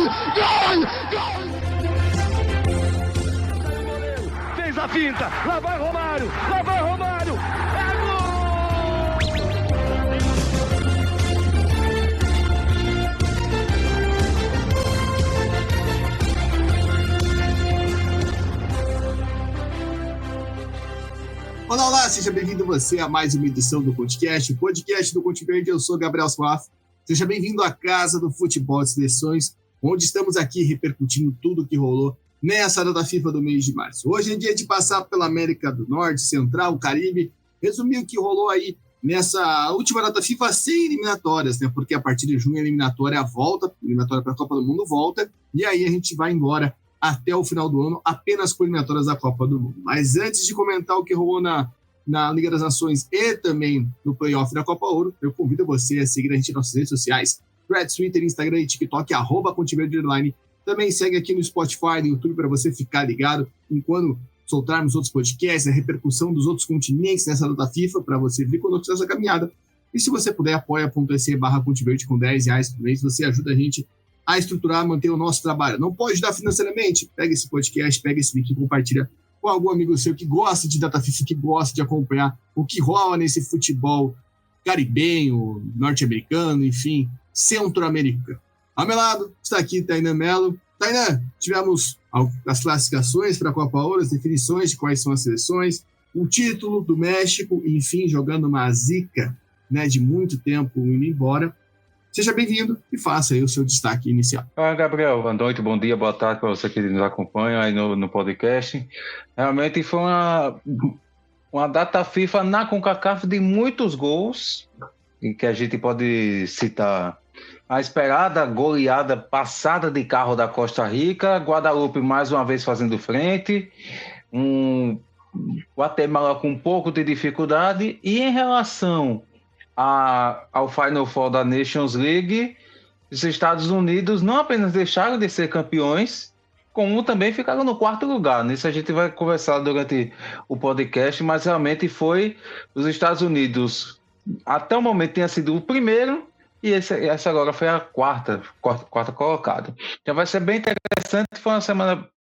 Gol! Fez a finta, lá vai Romário, é gol! Olá, seja bem-vindo você a mais uma edição do podcast, o podcast do Conte Verde. Eu sou Gabriel Suaf. Seja bem-vindo à Casa do Futebol de Seleções, onde estamos aqui repercutindo tudo o que rolou nessa data FIFA do mês de março. Hoje é dia de passar pela América do Norte, Central, Caribe, resumir o que rolou aí nessa última data FIFA sem eliminatórias, né? Porque a partir de junho a eliminatória volta, a eliminatória para a Copa do Mundo volta, e aí a gente vai embora até o final do ano, apenas com eliminatórias da Copa do Mundo. Mas antes de comentar o que rolou na Liga das Nações e também no playoff da Copa Ouro, eu convido você a seguir a gente nas nossas redes sociais, Threads, Twitter, Instagram e TikTok, @ConteVerde_. Também segue aqui no Spotify, no YouTube, para você ficar ligado enquanto soltarmos outros podcasts, a repercussão dos outros continentes nessa data FIFA, para você vir conosco nessa caminhada. E se você puder, apoia.se/ConteVerde com R$10 por mês, você ajuda a gente a estruturar, manter o nosso trabalho. Não pode ajudar financeiramente? Pega esse podcast, pega esse link e compartilha com algum amigo seu que gosta de data FIFA, que gosta de acompanhar o que rola nesse futebol caribenho, norte-americano, enfim, centro-americano. Ao meu lado está aqui Tainan Melo. Tainan, tivemos as classificações para a Copa Ouro, as definições de quais são as seleções, o título do México, enfim, jogando uma zica, né, de muito tempo indo embora. Seja bem-vindo e faça aí o seu destaque inicial. Gabriel, boa noite, bom dia, boa tarde para você que nos acompanha aí no podcast. Realmente foi uma data FIFA na CONCACAF de muitos gols, e que a gente pode citar a esperada goleada passada de carro da Costa Rica, Guadalupe mais uma vez fazendo frente, Guatemala com um pouco de dificuldade, e em relação ao Final Four da Nations League, os Estados Unidos não apenas deixaram de ser campeões, como também ficaram no quarto lugar. Nisso a gente vai conversar durante o podcast, mas realmente foi os Estados Unidos, até o momento tinha sido o primeiro, e essa agora foi a quarta colocada. Então vai ser bem interessante, foi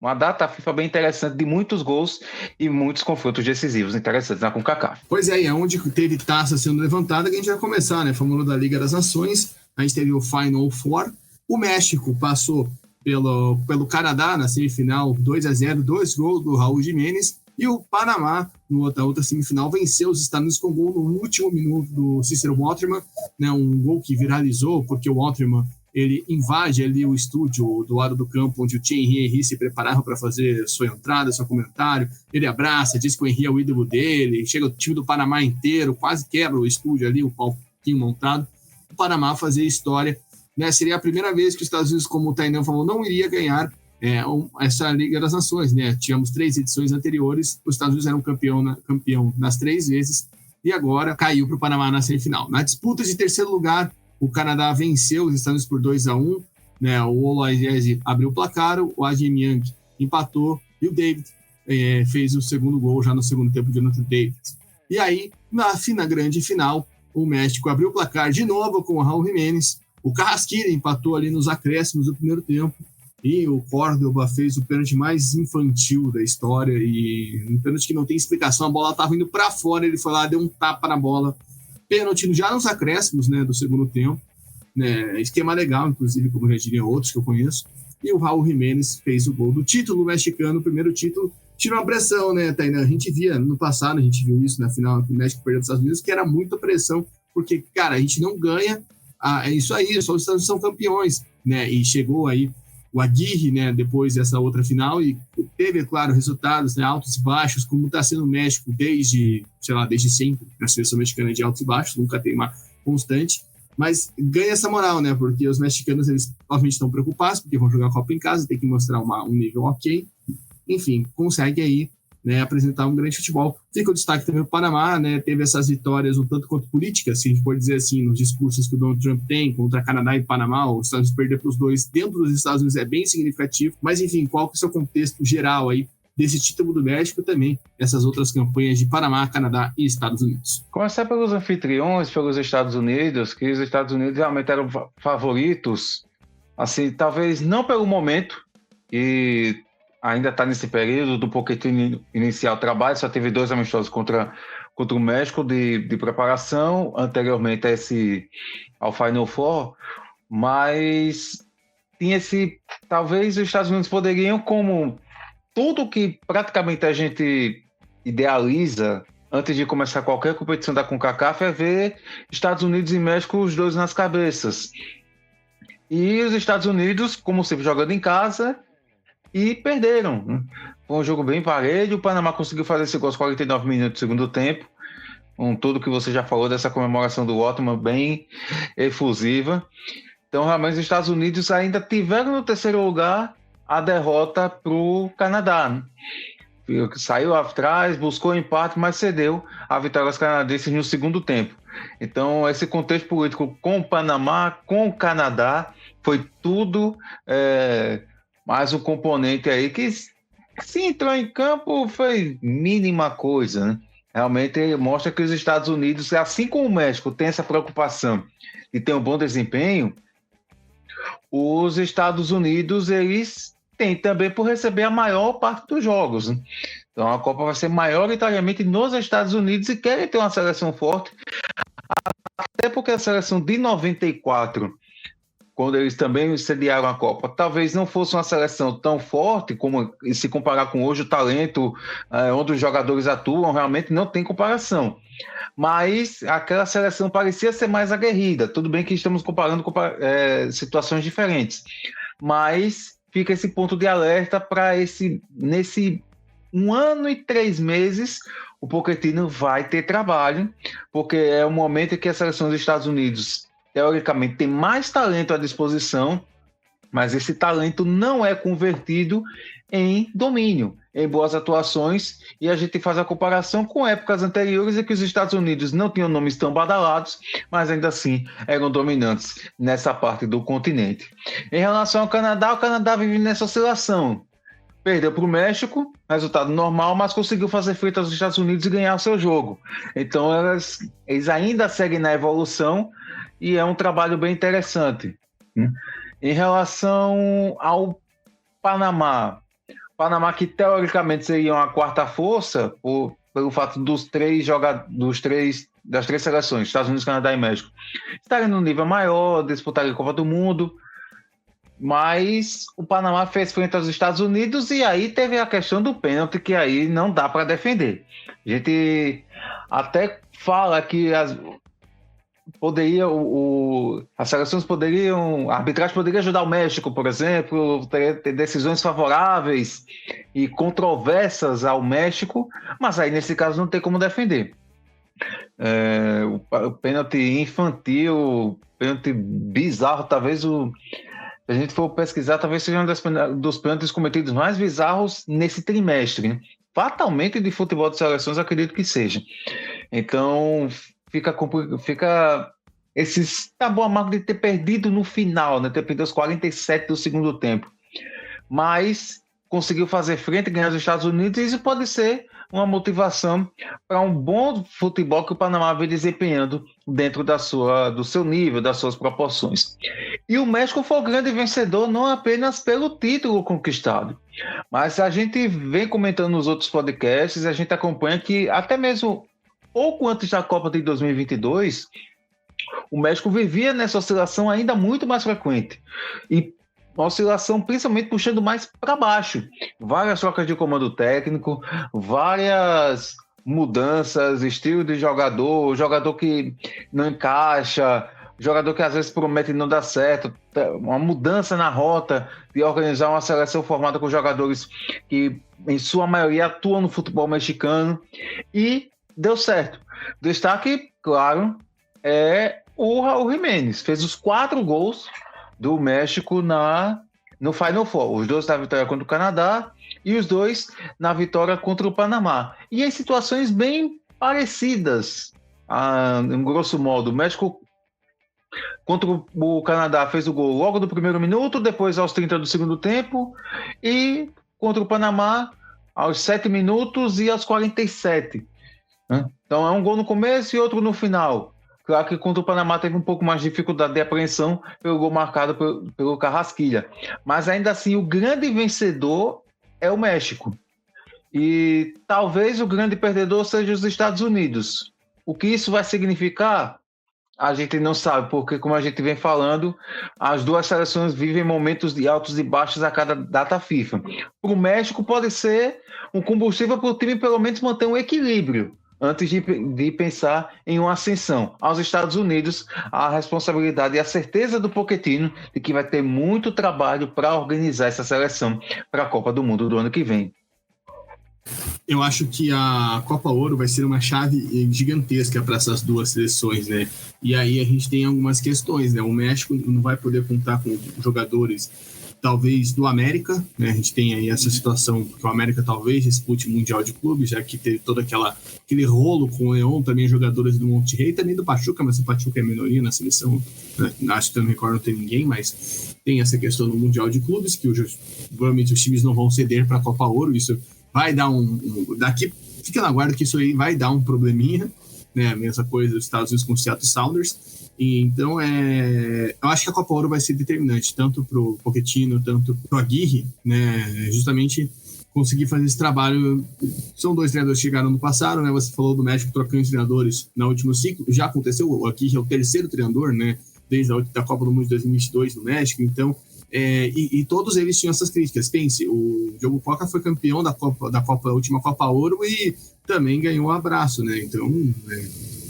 uma data FIFA bem interessante, de muitos gols e muitos confrontos decisivos interessantes na CONCACAF. Pois é onde teve taça sendo levantada que a gente vai começar, né? Falando da Liga das Nações, a gente teve o Final Four. O México passou pelo Canadá na semifinal 2-0, 2 gols do Raul Jiménez, e o Panamá, na outra semifinal, venceu os Estados Unidos com um gol no último minuto do Cícero Waterman, né? Um gol que viralizou porque o Waterman ele invade ali o estúdio do lado do campo onde o Thierry Henry se preparava para fazer sua entrada, seu comentário. Ele abraça, diz que o Henry é o ídolo dele, chega o time do Panamá inteiro, quase quebra o estúdio ali, o palquinho montado. O Panamá fazia história, né? Seria a primeira vez que os Estados Unidos, como o Tainan falou, não iria ganhar essa Liga das Nações, né? Tínhamos 3 edições anteriores, os Estados Unidos eram campeão nas 3 vezes, e agora caiu para o Panamá na semifinal. Na disputa de terceiro lugar, o Canadá venceu os Estados Unidos por 2-1, né? O Oloiese abriu o placar, o Adjei Young empatou e o David fez o segundo gol já no segundo tempo de Jonathan David. E aí, na grande final, o México abriu o placar de novo com o Raul Jiménez, o Carrasquilla empatou ali nos acréscimos do primeiro tempo e o Córdoba fez o pênalti mais infantil da história, e um pênalti que não tem explicação, a bola estava indo para fora, ele foi lá, deu um tapa na bola. Pênalti já nos acréscimos, né, do segundo tempo, né, esquema legal, inclusive, como já diriam outros que eu conheço, e o Raul Jiménez fez o gol do título mexicano, o primeiro título, tirou uma pressão, né, Tainan? A gente via, no passado, a gente viu isso na final que o México perdeu dos Estados Unidos, que era muita pressão, porque, cara, a gente não ganha, é isso aí, só os Estados Unidos são campeões, né, e chegou aí o Aguirre, né, depois dessa outra final, e teve, claro, resultados, né, altos e baixos, como está sendo o México desde sempre. A seleção mexicana é de altos e baixos, nunca tem uma constante, mas ganha essa moral, né, porque os mexicanos, eles obviamente estão preocupados, porque vão jogar a Copa em casa, tem que mostrar um nível ok, enfim, consegue aí, né, apresentar um grande futebol. Fica o destaque também o Panamá, né, teve essas vitórias um tanto quanto políticas, se a gente pode dizer assim, nos discursos que o Donald Trump tem contra Canadá e Panamá, os Estados Unidos perder para os dois dentro dos Estados Unidos é bem significativo, mas enfim, qual que é o seu contexto geral aí desse título do México e também essas outras campanhas de Panamá, Canadá e Estados Unidos? Começar pelos anfitriões, pelos Estados Unidos, que os Estados Unidos realmente eram favoritos Assim, talvez não pelo momento, e ainda está nesse período do Pochettino inicial trabalho, só teve 2 amistosos contra o México de preparação, anteriormente ao Final Four, mas tinha talvez os Estados Unidos poderiam, como tudo que praticamente a gente idealiza antes de começar qualquer competição da CONCACAF, é ver Estados Unidos e México os dois nas cabeças. E os Estados Unidos, como sempre, jogando em casa, e perderam. Foi um jogo bem parelho. O Panamá conseguiu fazer esse gol aos 49 minutos do segundo tempo, com tudo que você já falou dessa comemoração do Ottoman, bem efusiva. Então, realmente, os Estados Unidos ainda tiveram no terceiro lugar a derrota para o Canadá, né? Saiu atrás, buscou empate, mas cedeu a vitória aos canadenses no segundo tempo. Então, esse contexto político com o Panamá, com o Canadá, foi tudo mais um componente aí que, se entrou em campo, foi mínima coisa, né? Realmente mostra que os Estados Unidos, assim como o México, tem essa preocupação de ter um bom desempenho. Os Estados Unidos, eles têm também por receber a maior parte dos jogos, né? Então a Copa vai ser maioritariamente nos Estados Unidos e querem ter uma seleção forte, até porque a seleção de 94, quando eles também sediaram a Copa, talvez não fosse uma seleção tão forte como se comparar com hoje o talento, onde os jogadores atuam, realmente não tem comparação. Mas aquela seleção parecia ser mais aguerrida. Tudo bem que estamos comparando situações diferentes, mas fica esse ponto de alerta para nesse 1 ano e 3 meses, o Pochettino vai ter trabalho, porque é o momento em que a seleção dos Estados Unidos, teoricamente, tem mais talento à disposição, mas esse talento não é convertido em domínio, em boas atuações, e a gente faz a comparação com épocas anteriores em que os Estados Unidos não tinham nomes tão badalados, mas ainda assim eram dominantes nessa parte do continente. Em relação ao Canadá, o Canadá vive nessa oscilação. Perdeu para o México, resultado normal, mas conseguiu fazer frente aos Estados Unidos e ganhar o seu jogo. Então eles ainda seguem na evolução e é um trabalho bem interessante. Em relação ao Panamá, que teoricamente seria uma quarta força, pelo fato das três seleções, Estados Unidos, Canadá e México, estarem no nível maior, disputarem a Copa do Mundo, mas o Panamá fez frente aos Estados Unidos e aí teve a questão do pênalti, que aí não dá para defender. A gente até fala que as seleções poderiam, a arbitragem poderia ajudar o México, por exemplo, ter decisões favoráveis e controversas ao México, mas aí nesse caso não tem como defender. O pênalti infantil, pênalti bizarro, talvez se a gente for pesquisar, talvez seja um dos pênaltis cometidos mais bizarros nesse trimestre, né? Fatalmente de futebol de seleções, acredito que seja. Então fica esse tabu amargo de ter perdido no final, né? Ter perdido os 47 do segundo tempo. Mas conseguiu fazer frente, ganhar os Estados Unidos, e isso pode ser uma motivação para um bom futebol que o Panamá vem desempenhando dentro do seu nível, das suas proporções. E o México foi o grande vencedor, não apenas pelo título conquistado, mas a gente vem comentando nos outros podcasts, a gente acompanha que até mesmo pouco antes da Copa de 2022, o México vivia nessa oscilação ainda muito mais frequente. E uma oscilação principalmente puxando mais para baixo. Várias trocas de comando técnico, várias mudanças, estilo de jogador que não encaixa, jogador que às vezes promete e não dá certo, uma mudança na rota de organizar uma seleção formada com jogadores que, em sua maioria, atuam no futebol mexicano, e deu certo. Destaque, claro, é o Raul Jiménez. Fez os 4 gols do México no Final Four. Os 2 na vitória contra o Canadá e os 2 na vitória contra o Panamá. E em situações bem parecidas, em grosso modo. O México contra o Canadá fez o gol logo no primeiro minuto, depois aos 30 do segundo tempo, e contra o Panamá aos 7 minutos e aos 47. Então é um gol no começo e outro no final. Claro que contra o Panamá teve um pouco mais de dificuldade de apreensão pelo gol marcado pelo Carrasquilha. Mas ainda assim, o grande vencedor é o México. E talvez o grande perdedor seja os Estados Unidos. O que isso vai significar? A gente não sabe, porque como a gente vem falando, as duas seleções vivem momentos de altos e baixos a cada data FIFA. Para o México pode ser um combustível para o time pelo menos manter um equilíbrio antes de pensar em uma ascensão. Aos Estados Unidos, a responsabilidade e a certeza do Pochettino de que vai ter muito trabalho para organizar essa seleção para a Copa do Mundo do ano que vem. Eu acho que a Copa Ouro vai ser uma chave gigantesca para essas duas seleções, né? E aí a gente tem algumas questões, né? O México não vai poder contar com jogadores, talvez, do América, né? A gente tem aí essa situação que o América talvez dispute o Mundial de Clubes, já que teve todo aquele rolo com o León, também jogadores do Monterrey, também do Pachuca, mas o Pachuca é minoria na seleção, né? Acho que no Record não tem ninguém, mas tem essa questão no Mundial de Clubes, que provavelmente os times não vão ceder para a Copa Ouro, isso vai dar daqui, fica na guarda que isso aí vai dar um probleminha, né? A mesma coisa dos Estados Unidos com o Seattle Sounders. E então, eu acho que a Copa Ouro vai ser determinante, tanto para o Pochettino, tanto para o Aguirre, né? Justamente conseguir fazer esse trabalho. São dois treinadores que chegaram no passado, né? Você falou do México trocando treinadores no último ciclo, já aconteceu, o Aguirre é o terceiro treinador, né? Desde a Copa do Mundo de 2022 no México, então... E todos eles tinham essas críticas. Pense, o Diogo Coca foi campeão da última Copa Ouro e também ganhou um abraço, né? Então,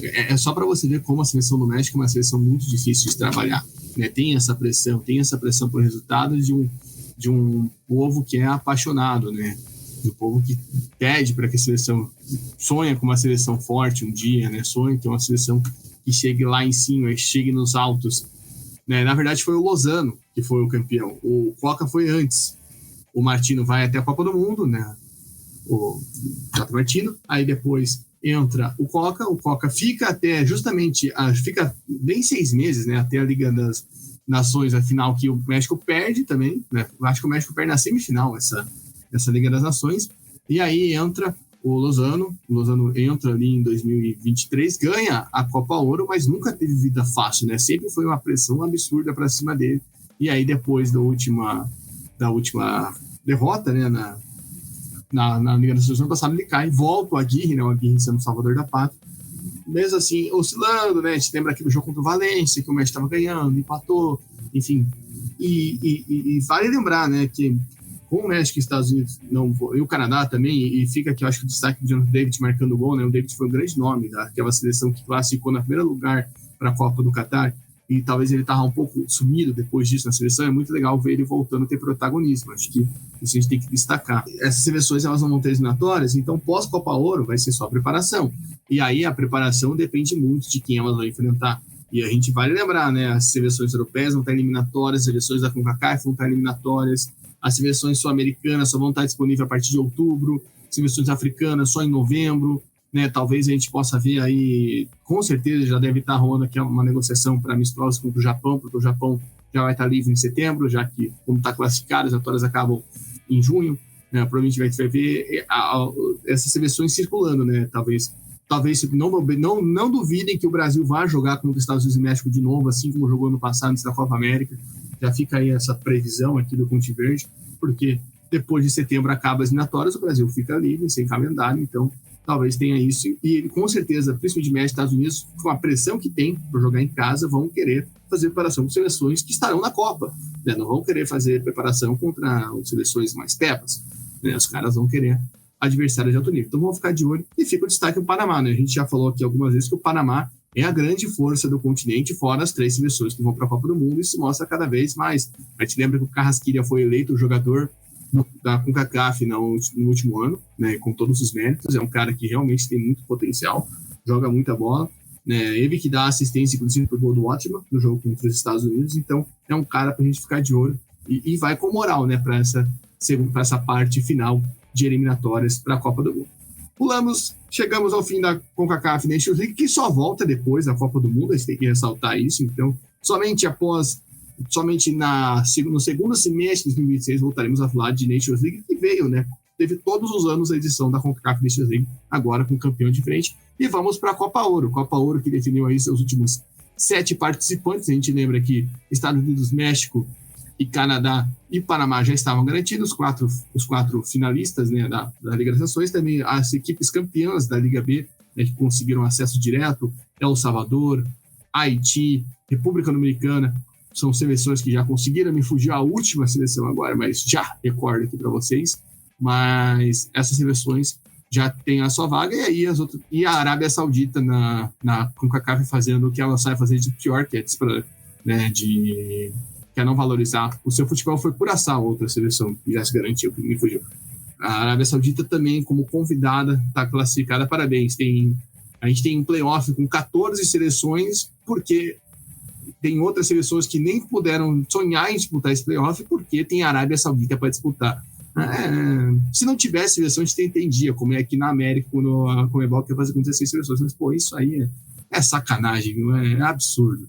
é só para você ver como a seleção do México é uma seleção muito difícil de trabalhar, né? Tem essa pressão por resultado de um povo que é apaixonado, né? De um povo que pede para que a seleção sonha com uma seleção forte um dia, né? Sonha ter uma seleção que chegue lá em cima, que chegue nos altos. Né? Na verdade, foi o Lozano que foi o campeão. O Coca foi antes. O Martino vai até a Copa do Mundo, né? O Tata Martino. Aí depois entra o Coca fica até justamente, fica bem 6 meses, né? Até a Liga das Nações, a final que o México perde também, né? Eu acho que o México perde na semifinal essa Liga das Nações. E aí entra o Lozano entra ali em 2023, ganha a Copa Ouro, mas nunca teve vida fácil, né? Sempre foi uma pressão absurda para cima dele. E aí, depois da última derrota, né, na Liga da Seleção passada, ele cai, volta o Aguirre, né? O Aguirre sendo o salvador da pátria. Mesmo assim, oscilando, né? A gente lembra aqui do jogo contra o Valência, que o México estava ganhando, empatou, enfim. E vale lembrar, né, que com o México e os Estados Unidos e o Canadá também, e fica aqui, eu acho que o destaque do Jonathan David marcando o gol, né? O David foi um grande nome daquela seleção que classificou no primeiro lugar para a Copa do Catar, e talvez ele estava um pouco sumido depois disso na seleção. É muito legal ver ele voltando a ter protagonismo. Acho que isso a gente tem que destacar. Essas seleções, elas não vão ter eliminatórias, então pós-Copa Ouro vai ser só preparação. E aí a preparação depende muito de quem elas vão enfrentar. E a gente vale lembrar, né? As seleções europeias vão estar eliminatórias, as seleções da CONCACAF vão estar eliminatórias, as seleções sul-americanas só vão estar disponíveis a partir de outubro, as seleções africanas só em novembro, né? Talvez a gente possa ver aí, com certeza já deve estar rolando aqui uma negociação para amistosos contra o Japão, porque o Japão já vai estar livre em setembro, já que, como está classificado, as vitórias acabam em junho, né? Provavelmente a gente vai ver essas seleções circulando, né? Talvez não duvidem que o Brasil vá jogar contra os Estados Unidos e México de novo, assim como jogou no passado antes da Copa América. Já fica aí essa previsão aqui do Ponte Verde, porque depois de setembro acaba as eliminatórias, o Brasil fica livre, sem calendário, então talvez tenha isso. E com certeza, principalmente México e Estados Unidos, com a pressão que tem para jogar em casa, vão querer fazer preparação com seleções que estarão na Copa, né? Não vão querer fazer preparação contra as seleções mais tepas, né? Os caras vão querer adversários de alto nível. Então vamos ficar de olho. E fica o destaque do Panamá, né? A gente já falou aqui algumas vezes que o Panamá é a grande força do continente, fora as 3 seleções que vão para a Copa do Mundo, e se mostra cada vez mais. A gente lembra que o Carrasquilha foi eleito o jogador da CONCACAF no último ano, né, com todos os méritos. É um cara que realmente tem muito potencial, joga muita bola, né? Ele que dá assistência, inclusive, para o gol do Ótima no jogo contra os Estados Unidos. Então, é um cara para a gente ficar de olho e vai com moral, né, para essa parte final de eliminatórias para a Copa do Mundo. Chegamos ao fim da CONCACAF Nations League, que só volta depois da Copa do Mundo, a gente tem que ressaltar isso. Então, somente no segundo semestre de 2026 voltaremos a falar de Nations League, que veio, né, teve todos os anos a edição da CONCACAF Nations League, agora com o campeão de frente. E vamos para a Copa Ouro. Copa Ouro que definiu aí seus últimos 7 participantes. A gente lembra que Estados Unidos, México e Canadá e Panamá já estavam garantidos, os quatro finalistas, né, da Liga das Nações. Também as equipes campeãs da Liga B, né, que conseguiram acesso direto, El Salvador, Haiti, República Dominicana, são seleções que já conseguiram. Me fugiu a última seleção agora, mas já recordo aqui para vocês. Mas essas seleções já têm a sua vaga, e aí as outras, e a Arábia Saudita na CONCACAF fazendo o que ela sabe fazer de pior, que é, né, que é não valorizar. O seu futebol foi curaçao, outra seleção que já se garantiu, que me fugiu. A Arábia Saudita também, como convidada, está classificada. Parabéns. A gente tem um playoff com 14 seleções, porque tem outras seleções que nem puderam sonhar em disputar esse playoff, porque tem a Arábia Saudita para disputar. Se não tivesse seleção, a gente entendia, como é aqui na América, quando a Conmebol quer fazer com 16 seleções. Mas, pô, isso aí é sacanagem, viu? É absurdo.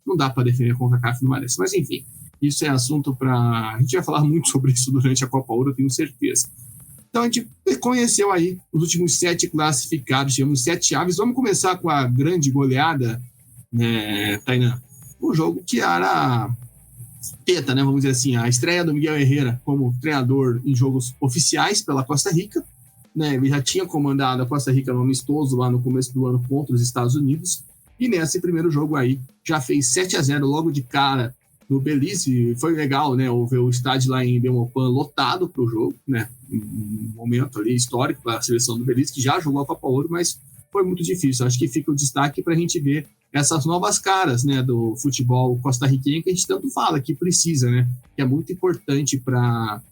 Não dá para defender a CONCACAF numa dessas. Mas, enfim, isso é assunto para... A gente vai falar muito sobre isso durante a Copa Ouro, eu tenho certeza. Então, a gente conheceu aí os últimos 7 classificados, tivemos 7 chaves. Vamos começar com a grande goleada, né, Tainan? O jogo que era teta, né? Vamos dizer assim, a estreia do Miguel Herrera como treinador em jogos oficiais pela Costa Rica, né? Ele já tinha comandado a Costa Rica no amistoso lá no começo do ano contra os Estados Unidos, e nesse primeiro jogo aí já fez 7-0 logo de cara no Belize. Foi legal, né? Ver o estádio lá em Belmopan lotado para o jogo, né? Um momento ali histórico para a seleção do Belize, que já jogou a Copa Ouro, mas foi muito difícil. Acho que fica o destaque para a gente ver essas novas caras, né, do futebol costarriquenho, que a gente tanto fala que precisa, né, que é muito importante para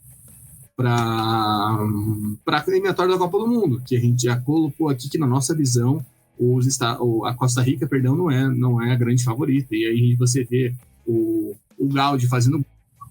a eliminatória da Copa do Mundo, que a gente já colocou aqui que, na nossa visão, a Costa Rica, perdão, não é a grande favorita. E aí você vê o Gaudi fazendo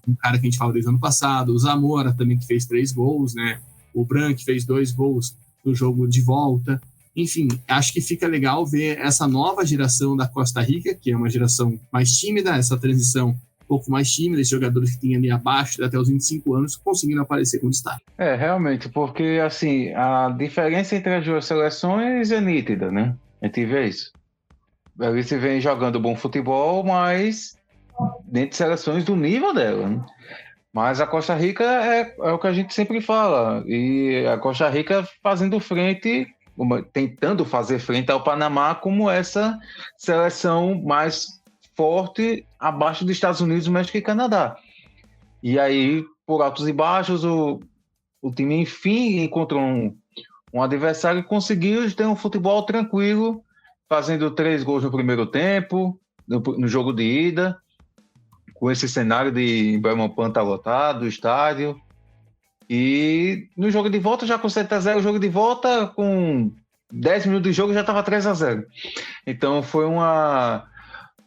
um cara que a gente falou desde o ano passado, o Zamora também, que fez 3 gols, né, o Branco fez 2 gols no jogo de volta. Enfim, acho que fica legal ver essa nova geração da Costa Rica, que é uma geração mais tímida, essa transição um pouco mais tímida, esses jogadores que têm ali abaixo, até os 25 anos, conseguindo aparecer com destaque. Realmente, porque assim, a diferença entre as duas seleções é nítida, né? A gente vê isso. Ali se vem jogando bom futebol, mas dentro de seleções do nível dela, né? Mas a Costa Rica é o que a gente sempre fala, e a Costa Rica fazendo frente, tentando fazer frente ao Panamá como essa seleção mais forte abaixo dos Estados Unidos, México e Canadá. E aí, por altos e baixos, o time, enfim, encontrou um adversário que conseguiu ter um futebol tranquilo, fazendo 3 gols no primeiro tempo, no jogo de ida, com esse cenário de Belmopan tá lotado, o estádio. E no jogo de volta, já com 7-0, o jogo de volta, com 10 minutos de jogo, já estava 3-0. Então foi uma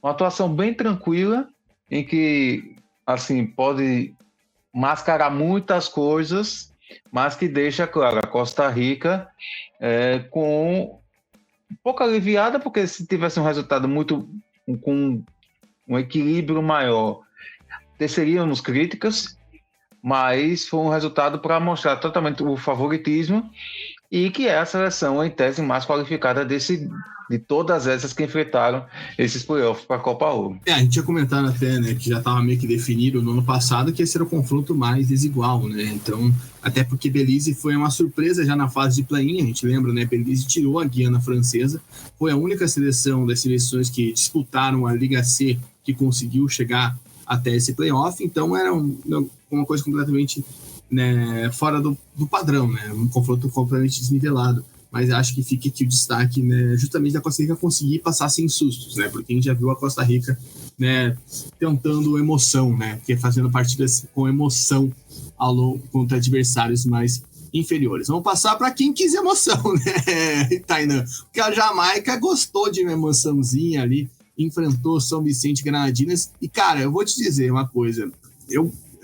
atuação bem tranquila, em que assim, pode mascarar muitas coisas, mas que deixa, claro, a Costa Rica com um pouco aliviada, porque se tivesse um resultado muito com um equilíbrio maior, teceríamos críticas, mas foi um resultado para mostrar totalmente o favoritismo, e que é a seleção, em tese, mais qualificada de todas essas que enfrentaram esses playoffs para a Copa Ouro. A gente tinha comentado até, né, que já estava meio que definido no ano passado que esse era o confronto mais desigual, né? Então, até porque Belize foi uma surpresa já na fase de play-in, a gente lembra, né? Belize tirou a Guiana Francesa, foi a única seleção das seleções que disputaram a Liga C que conseguiu chegar até esse playoff, então era uma coisa completamente, né, fora do padrão, né, um confronto completamente desnivelado. Mas acho que fica aqui o destaque, né, justamente da Costa Rica conseguir passar sem sustos, né, porque a gente já viu a Costa Rica, né, tentando emoção, né, que é fazendo partidas com emoção contra adversários mais inferiores. Vamos passar para quem quis emoção, né, Tainan? Porque a Jamaica gostou de uma emoçãozinha ali, enfrentou São Vicente Granadinas, e, cara, eu vou te dizer uma coisa,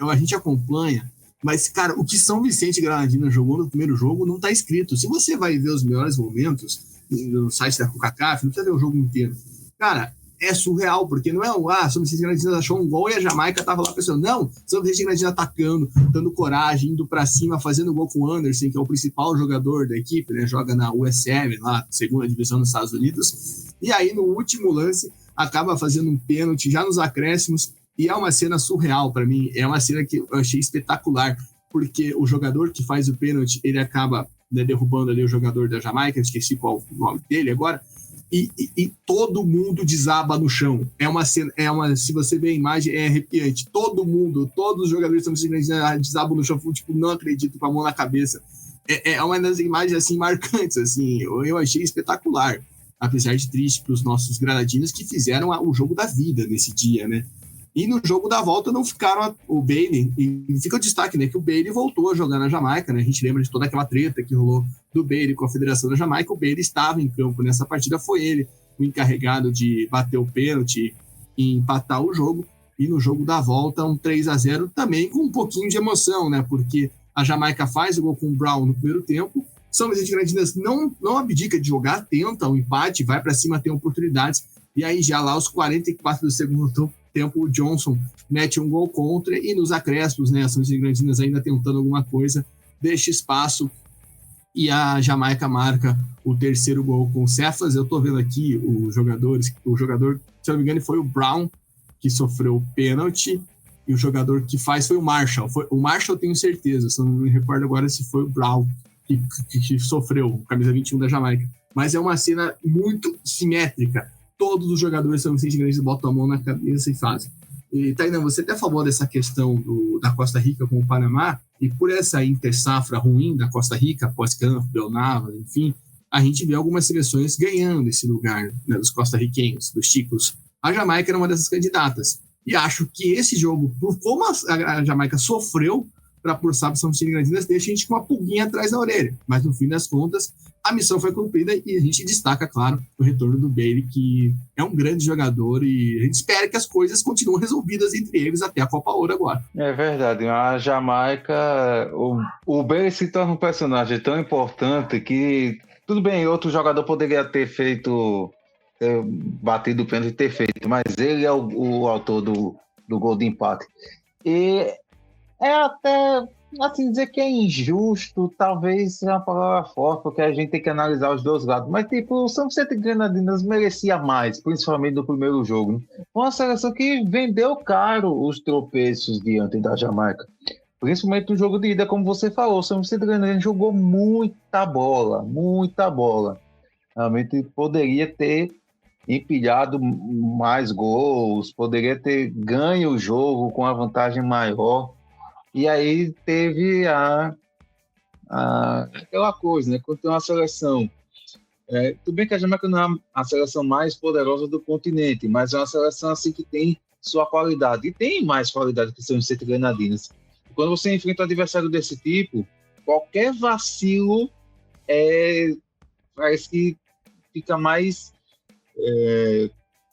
a gente acompanha, mas, cara, o que São Vicente Granadinas jogou no primeiro jogo não tá escrito. Se você vai ver os melhores momentos no site da CONCACAF, não precisa ver o jogo inteiro. Cara, é surreal, porque não é São Vicente Granadinas achou um gol e a Jamaica estava lá pensando, não, São Vicente Granadinas atacando, dando coragem, indo para cima, fazendo gol com o Anderson, que é o principal jogador da equipe, né, joga na USM, lá, segunda divisão nos Estados Unidos, e aí no último lance acaba fazendo um pênalti já nos acréscimos, e é uma cena surreal para mim, é uma cena que eu achei espetacular, porque o jogador que faz o pênalti, ele acaba, né, derrubando ali o jogador da Jamaica, esqueci qual o nome dele agora, e todo mundo desaba no chão. É uma cena, se você ver a imagem, é arrepiante. Todo mundo, todos os jogadores desabam no chão, tipo, não acredito, com a mão na cabeça. É uma das imagens assim marcantes, assim, eu achei espetacular, apesar de triste para os nossos granadinos que fizeram o jogo da vida nesse dia, né? E no jogo da volta não ficaram o Bailey, e fica o destaque, né, que o Bailey voltou a jogar na Jamaica, né? A gente lembra de toda aquela treta que rolou do Bailey com a Federação da Jamaica. O Bailey estava em campo nessa partida, foi ele o encarregado de bater o pênalti e empatar o jogo. E no jogo da volta, um 3-0 também com um pouquinho de emoção, né? Porque a Jamaica faz o gol com o Brown no primeiro tempo, São Vicente Granadinas não abdica de jogar, tenta um empate, vai para cima, tem oportunidades, e aí já lá aos 44 do segundo tempo, o Johnson mete um gol contra, e nos acréscimos, né, a São Vicente Granadinas ainda tentando alguma coisa, deixa espaço, e a Jamaica marca o terceiro gol com o Cephas. Eu tô vendo aqui o jogador, se eu não me engano, foi o Brown, que sofreu o pênalti, e o jogador que faz foi o Marshall. O Marshall eu tenho certeza, só não me recordo agora se foi o Brown que sofreu, camisa 21 da Jamaica. Mas é uma cena muito simétrica. Todos os jogadores São Vicente Granadinas botam a mão na cabeça e fazem. E, Tainan, você até falou dessa questão da Costa Rica com o Panamá, e por essa intersafra ruim da Costa Rica, pós-campo, Belnava, enfim, a gente vê algumas seleções ganhando esse lugar, né, dos costarriquenhos, dos chicos. A Jamaica era uma dessas candidatas. E acho que esse jogo, por como a Jamaica sofreu para forçar para São Vicente Granadinas, deixa a gente com uma pulguinha atrás da orelha. Mas, no fim das contas, a missão foi cumprida e a gente destaca, claro, o retorno do Bailey, que é um grande jogador, e a gente espera que as coisas continuem resolvidas entre eles até a Copa Ouro agora. É verdade. A Jamaica, o Bailey se torna um personagem tão importante que, tudo bem, outro jogador poderia ter batido o pênalti e ter feito, mas ele é o autor do gol de empate. E é até, assim, dizer que é injusto, talvez seja uma palavra forte, porque a gente tem que analisar os dois lados. Mas, tipo, o São Vicente Granadinas merecia mais, principalmente no primeiro jogo, né? Uma seleção que vendeu caro os tropeços diante da Jamaica. Principalmente no jogo de ida, como você falou, o São Vicente Granadinas jogou muita bola. Realmente poderia ter empilhado mais gols, poderia ter ganho o jogo com a vantagem maior. E aí teve aquela coisa, né? Quando tem uma seleção, tudo bem que a Jamaica não é a seleção mais poderosa do continente, mas é uma seleção assim que tem sua qualidade, e tem mais qualidade que o São Vicente Granadinas. Quando você enfrenta um adversário desse tipo, qualquer vacilo parece que fica mais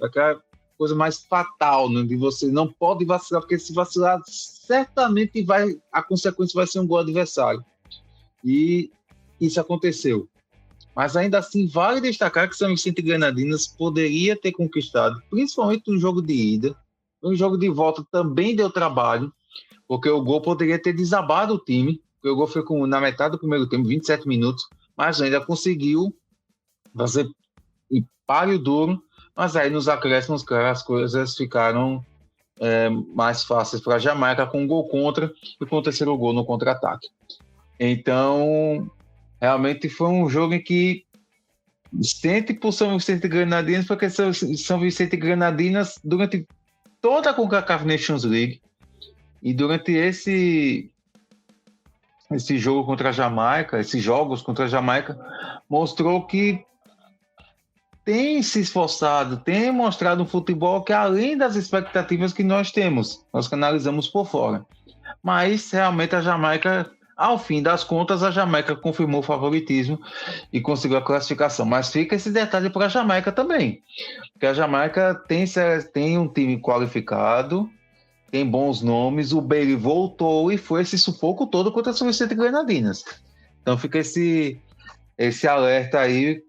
aquela coisa mais fatal, né? De você não pode vacilar, porque se vacilar, certamente a consequência vai ser um gol adversário. E isso aconteceu. Mas ainda assim, vale destacar que São Vicente Granadinas poderia ter conquistado, principalmente no jogo de ida. No jogo de volta também deu trabalho, porque o gol poderia ter desabado o time, porque o gol foi na metade do primeiro tempo, 27 minutos, mas ainda conseguiu fazer páreo duro, mas aí nos acréscimos, as coisas ficaram mais fáceis para a Jamaica, com um gol contra e com o terceiro gol no contra-ataque. Então, realmente foi um jogo em que sente por São Vicente Granadinas, porque São Vicente Granadinas, durante toda a CONCACAF Nations League e durante esse jogo contra a Jamaica, esses jogos contra a Jamaica, mostrou que tem se esforçado, tem mostrado um futebol que além das expectativas que nós temos, nós que analisamos por fora. Mas realmente a Jamaica, ao fim das contas, a Jamaica confirmou o favoritismo e conseguiu a classificação. Mas fica esse detalhe para a Jamaica também, porque a Jamaica tem um time qualificado, tem bons nomes, o Bailey voltou e foi esse sufoco todo contra a São Vicente Granadinas. Então fica esse alerta aí,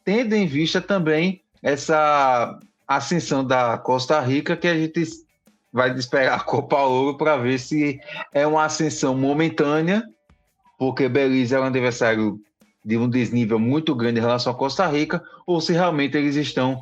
tendo em vista também essa ascensão da Costa Rica, que a gente vai esperar a Copa Ouro para ver se é uma ascensão momentânea, porque Belize é um adversário de um desnível muito grande em relação à Costa Rica, ou se realmente eles estão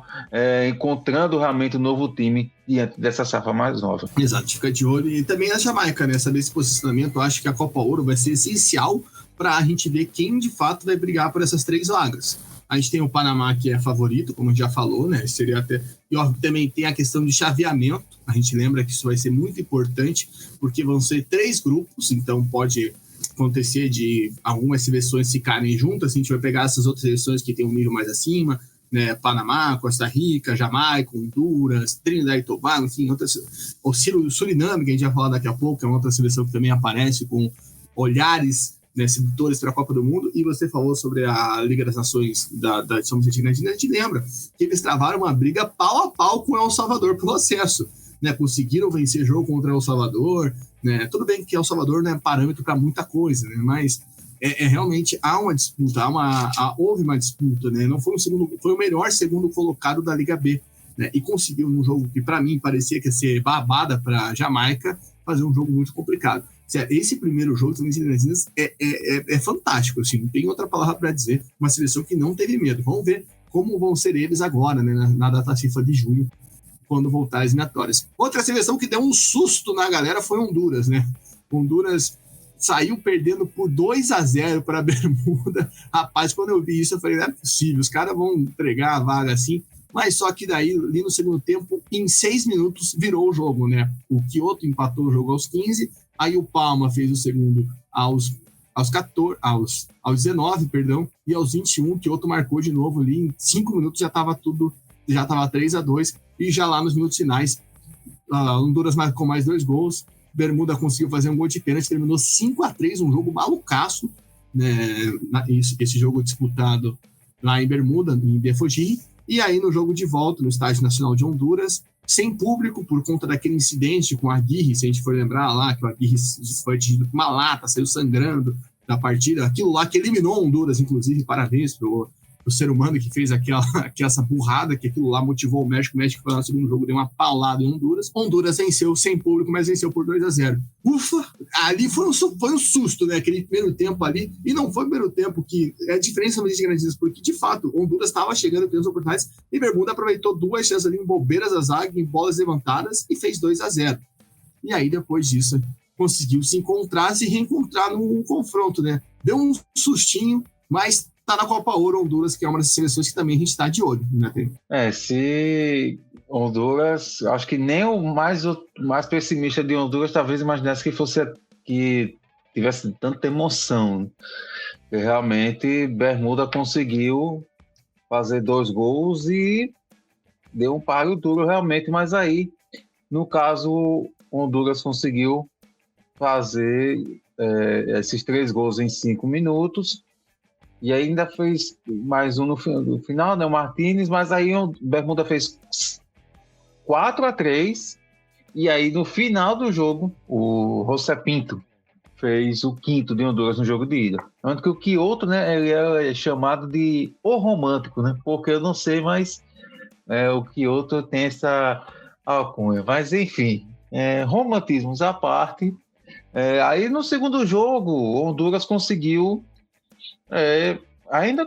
encontrando realmente um novo time diante dessa safra mais nova. Exato, fica de olho. E também a Jamaica, né? Saber esse posicionamento, eu acho que a Copa Ouro vai ser essencial para a gente ver quem de fato vai brigar por essas 3 vagas. A gente tem o Panamá, que é favorito, como a gente já falou, né? Seria até... E ó, também tem a questão de chaveamento. A gente lembra que isso vai ser muito importante, porque vão ser 3 grupos, então pode acontecer de algumas seleções ficarem juntas. A gente vai pegar essas outras seleções que tem um nível mais acima, né? Panamá, Costa Rica, Jamaica, Honduras, Trinidad e Tobago, enfim, outras... O Suriname, que a gente vai falar daqui a pouco, é uma outra seleção que também aparece com olhares, né, sedutores para a Copa do Mundo. E você falou sobre a Liga das Nações da São Vicente e Grenadina. A gente lembra que eles travaram uma briga pau a pau com o El Salvador pelo acesso, né? Conseguiram vencer jogo contra o El Salvador, né? Tudo bem que El Salvador não é parâmetro para muita coisa, né? Mas realmente há uma disputa, houve uma disputa, né? Não foi foi o melhor segundo colocado da Liga B, né? E conseguiu num jogo que para mim parecia que ia ser babada para Jamaica, fazer um jogo muito complicado. Esse primeiro jogo das Grenadinas é fantástico, assim, não tem outra palavra para dizer. Uma seleção que não teve medo. Vamos ver como vão ser eles agora, né, na data FIFA de junho, quando voltar às eliminatórias. Outra seleção que deu um susto na galera foi Honduras, né? Honduras saiu perdendo por 2-0 para a Bermuda. Rapaz, quando eu vi isso, eu falei, não é possível, os caras vão entregar a vaga assim. Mas só que daí, ali no segundo tempo, em 6 minutos, virou o jogo, né? O Kyoto empatou o jogo aos 15, aí o Palma fez o segundo aos 19, perdão, e aos 21, o Kyoto marcou de novo ali, em 5 minutos já estava 3-2, e já lá nos minutos finais, Honduras marcou mais 2 gols, Bermuda conseguiu fazer um gol de pênalti, terminou 5-3, um jogo malucaço, né? Esse jogo disputado lá em Bermuda, em Defogiri. E aí, no jogo de volta, no Estádio Nacional de Honduras, sem público, por conta daquele incidente com a Aguirre, se a gente for lembrar lá, que o Aguirre foi atingido com uma lata, saiu sangrando da partida, aquilo lá que eliminou Honduras, inclusive, parabéns pro ser humano que fez essa burrada, que aquilo lá motivou o México foi lá no segundo jogo, deu uma paulada em Honduras. Honduras venceu sem público, mas venceu por 2-0. Ufa! Ali foi um susto, né? Aquele primeiro tempo ali, e não foi o primeiro tempo que é a diferença das Grenadinas, porque de fato Honduras estava chegando em oportunidades e Bermuda aproveitou 2 chances ali em bobeiras da zaga, em bolas levantadas e fez 2-0. E aí depois disso conseguiu se reencontrar no confronto, né? Deu um sustinho, mas tá na Copa Ouro Honduras, que é uma das seleções que também a gente está de olho, né? Se Honduras, acho que nem o mais pessimista de Honduras talvez imaginasse que tivesse tanta emoção. E realmente Bermuda conseguiu fazer 2 gols e deu um páreo duro realmente, mas aí, no caso, Honduras conseguiu fazer esses 3 gols em 5 minutos, e ainda fez mais um no final, né, o Martínez, mas aí o Bermuda fez 4-3, e aí no final do jogo, o José Pinto fez o 5º de Honduras no jogo de ida. Tanto que o Kyoto, né, ele é chamado de o romântico, né, porque eu não sei, mas o Kyoto tem essa alcunha. Mas enfim, romantismos à parte. Aí no segundo jogo, Honduras conseguiu ainda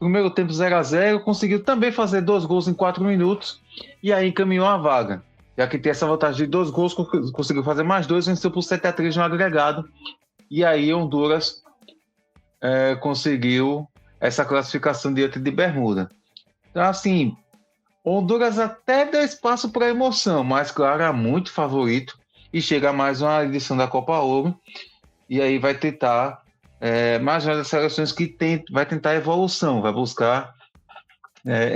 primeiro tempo 0-0, conseguiu também fazer 2 gols em 4 minutos e aí encaminhou a vaga. Já que tem essa vantagem de 2 gols, conseguiu fazer mais 2, venceu por 7-3 no agregado. E aí Honduras conseguiu essa classificação diante de Bermuda. Então, assim, Honduras até dá espaço para emoção, mas, claro, é muito favorito e chega a mais uma edição da Copa Ouro. E aí vai tentar mais uma das seleções que vai tentar evolução, vai buscar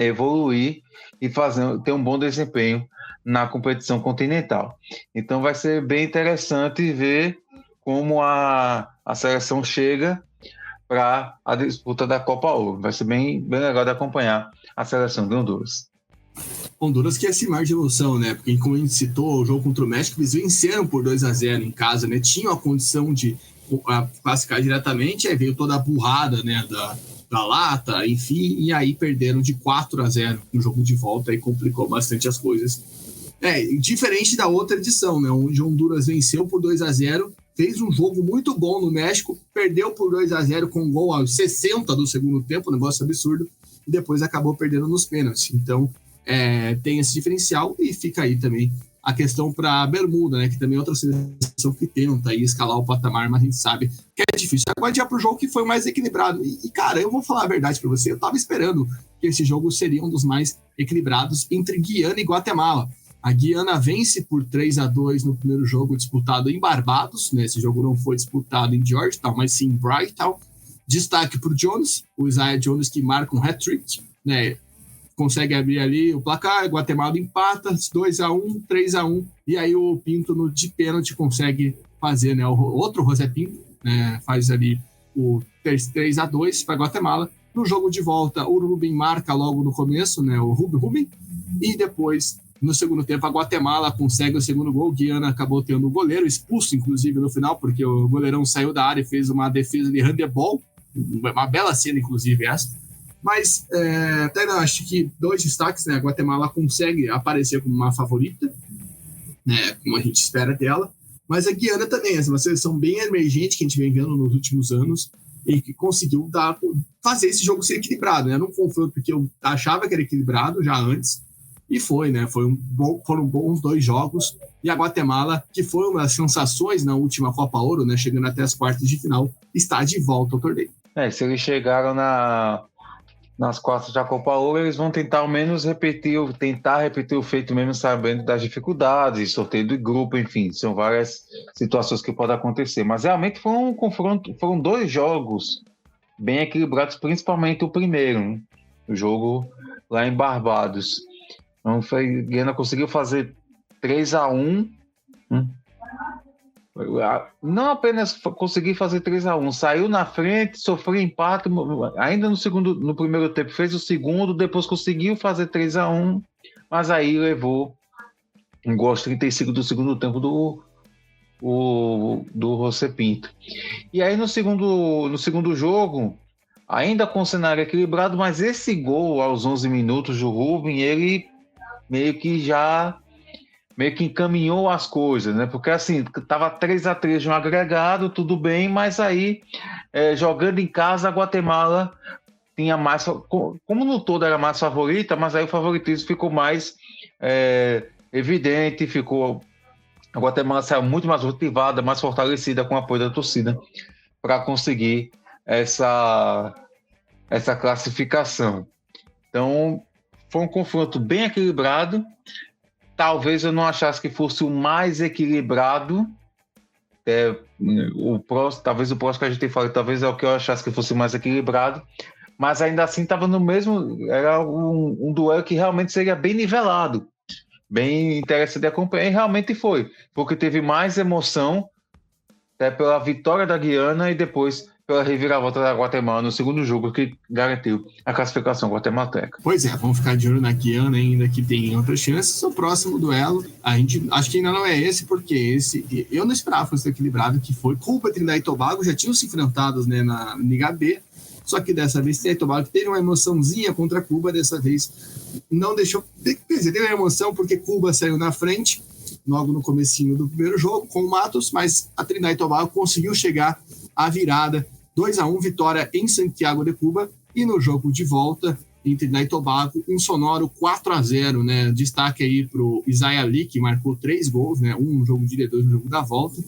evoluir e ter um bom desempenho na competição continental. Então vai ser bem interessante ver como a seleção chega para a disputa da Copa Ouro. Vai ser bem legal de acompanhar a seleção de Honduras. Honduras que é esse mar de evolução, né? Porque, como a gente citou, o jogo contra o México, eles venceram por 2-0 em casa, né? Tinham a condição de classificar diretamente, aí veio toda a burrada, né, da lata, enfim, e aí perderam de 4-0 no jogo de volta e complicou bastante as coisas. Diferente da outra edição, né, onde Honduras venceu por 2-0, fez um jogo muito bom no México, perdeu por 2-0 com um gol aos 60 do segundo tempo, um negócio absurdo, e depois acabou perdendo nos pênaltis. Então, tem esse diferencial e fica aí também a questão para a Bermuda, né, que também é outra seleção que tenta aí escalar o patamar, mas a gente sabe que é difícil. Agora, já para o jogo que foi mais equilibrado. E, cara, eu vou falar a verdade para você, eu estava esperando que esse jogo seria um dos mais equilibrados entre Guiana e Guatemala. A Guiana vence por 3-2 no primeiro jogo disputado em Barbados, né? Esse jogo não foi disputado em Georgetown, mas sim em Brighton. Destaque para o Jones, o Isaiah Jones, que marca um hat-trick, né? Consegue abrir ali o placar, Guatemala empata, 2-1, 3-1, e aí o Pinto de pênalti consegue fazer, né? O outro José Pinto, né? Faz ali o 3-2 para Guatemala. No jogo de volta, o Rubem marca logo no começo, né? O Rubem, e depois, no segundo tempo, a Guatemala consegue o segundo gol. Guiana acabou tendo o goleiro expulso, inclusive, no final, porque o goleirão saiu da área e fez uma defesa de handebol, uma bela cena, inclusive, essa. Mas até acho que 2 destaques, né? A Guatemala consegue aparecer como uma favorita, né? Como a gente espera dela, mas a Guiana também é uma seleção bem emergente que a gente vem vendo nos últimos anos e que conseguiu fazer esse jogo ser equilibrado, né? Num confronto que eu achava que era equilibrado já antes, e foi, né? Foram bons 2 jogos. E a Guatemala, que foi uma das sensações na última Copa Ouro, né? Chegando até as quartas de final, está de volta ao torneio. Se eles chegaram nas quartas da Copa Ouro, eles vão tentar ao menos repetir o feito mesmo, sabendo das dificuldades, sorteio de grupo, enfim, são várias situações que podem acontecer. Mas realmente foi um confronto, foram 2 jogos bem equilibrados, principalmente o primeiro, né? O jogo lá em Barbados. Então, a Guiana conseguiu fazer 3-1. Não apenas conseguiu fazer 3-1, saiu na frente, sofreu empate, ainda no primeiro tempo fez o segundo, depois conseguiu fazer 3-1, mas aí levou um gol aos 35 do segundo tempo do José Pinto. E aí no segundo jogo, ainda com o cenário equilibrado, mas esse gol aos 11 minutos do Rubem, ele meio que encaminhou as coisas, né? Porque assim, estava 3-3 no agregado, tudo bem, mas aí, jogando em casa, a Guatemala tinha mais, como no todo era mais favorita, mas aí o favoritismo ficou mais evidente, a Guatemala saiu muito mais motivada, mais fortalecida com o apoio da torcida para conseguir essa classificação. Então, foi um confronto bem equilibrado. Talvez eu não achasse que fosse o mais equilibrado. Talvez o próximo que a gente fale, talvez é o que eu achasse que fosse o mais equilibrado. Mas ainda assim estava no mesmo. Era um duelo que realmente seria bem nivelado. Bem interessante de acompanhar. E realmente foi. Porque teve mais emoção pela vitória da Guiana e depois pela reviravolta da Guatemala no segundo jogo, que garantiu a classificação guatemalteca. Pois é, vamos ficar de olho na Guiana ainda, que tem outras chances. O próximo duelo, acho que ainda não é esse, porque eu não esperava que fosse equilibrado, que foi Cuba, Trinidad e Tobago, já tinham se enfrentados, né, na Liga B, só que dessa vez Trinidad e Tobago teve uma emoçãozinha contra Cuba, dessa vez não deixou, quer dizer, teve uma emoção porque Cuba saiu na frente, logo no comecinho do primeiro jogo, com o Matos, mas a Trinidad e Tobago conseguiu chegar à virada, 2-1, vitória em Santiago de Cuba, e no jogo de volta, em Trinidad e Tobago, um sonoro 4-0, né? Destaque aí para o Isaiah Lee, que marcou 3 gols, né? Um no jogo de ida, 2 no jogo da volta.